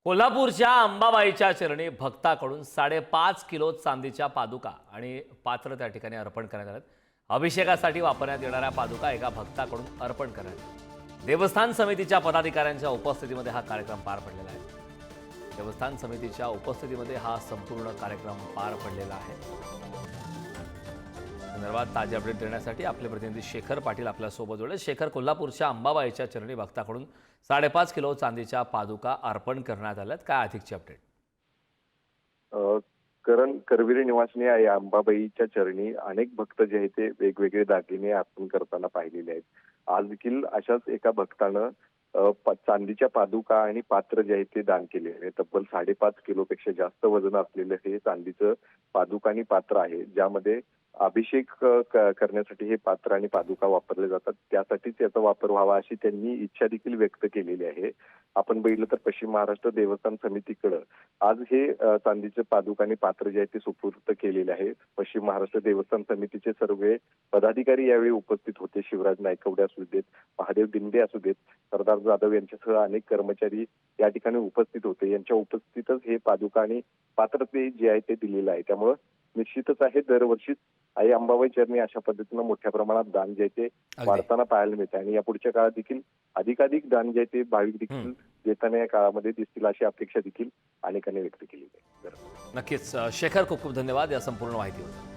कोल्हापूरच्या अंबाबाईच्या चरणी भक्ताकडून 5.5 किलो चांदीच्या पादुका आणि पात्र त्या ठिकाणी अर्पण करण्यात आले। अभिषेकासाठी वापरण्यात येणाऱ्या पादुका एका भक्ताकडून अर्पण करण्यात आल्या। देवस्थान समितीच्या पदाधिकाऱ्यांच्या उपस्थितीमध्ये हा कार्यक्रम पार पडलेला आहे। देवस्थान समितीच्या उपस्थितीमध्ये हा संपूर्ण कार्यक्रम पार पडलेला आहे। संदर्भात ताजे अपडेट देण्यासाठी आपले प्रतिनिधी शेखर पाटील आपल्या सोबत जोडले। शेखर, कोल्हापूरच्या अंबाबाईच्या चरणी भक्ताकडून 5.5 किलो चांदीच्या पादुका अर्पण करण्यात आल्यात, काय अधिकची अपडेट? करण करविरे निवासिनी या अंबाबाईच्या चरणी अनेक भक्त जे आहेत ते वेगवेगळे दागिने अर्पण करताना पाहिलेले आहेत। आज देखील अशाच एका भक्तानं चांदीच्या पादुका आणि पात्र जे आहेत ते दान केले आहे। तब्बल 5.5 किलोपेक्षा जास्त वजन असलेलं हे चांदीचं पादुका आणि पात्र आहे, ज्यामध्ये अभिषेक करण्यासाठी हे पात्र आणि पादुका वापरले जातात। त्यासाठी त्याचा वापर व्हावा अशी त्यांनी इच्छा देखील व्यक्त केलेली आहे। आपण बघितलं तर पश्चिम महाराष्ट्र देवस्थान समितीकडे आज हे चांदीचे पादुका आणि पात्र जे आहेत ते सुपूर्द केलेले आहे। पश्चिम महाराष्ट्र देवस्थान समितीचे सर्व पदाधिकारी यावेळी उपस्थित होते। शिवराज नायकवडे असू देत, महादेव दिंडे असू देत, सरदार जाधव यांच्यासह अनेक कर्मचारी या ठिकाणी उपस्थित होते। यांच्या उपस्थितीतच हे पादुका आणि पात्र ते जे आहे ते दिलेलं आहे। त्यामुळे निश्चितच आहे दरवर्षी आई अंबाबाई चरणी अशा पद्धतीनं मोठ्या प्रमाणात दान जे आहे ते वाढताना पाहायला मिळते आणि या पुढच्या काळात देखील अधिकाधिक दान जे आहे ते भाविक देखील देताना या काळामध्ये दिसतील अशी अपेक्षा देखील अनेकांनी व्यक्त केली आहे। नक्कीच शेखर, खूप खूप धन्यवाद या संपूर्ण माहितीबद्दल।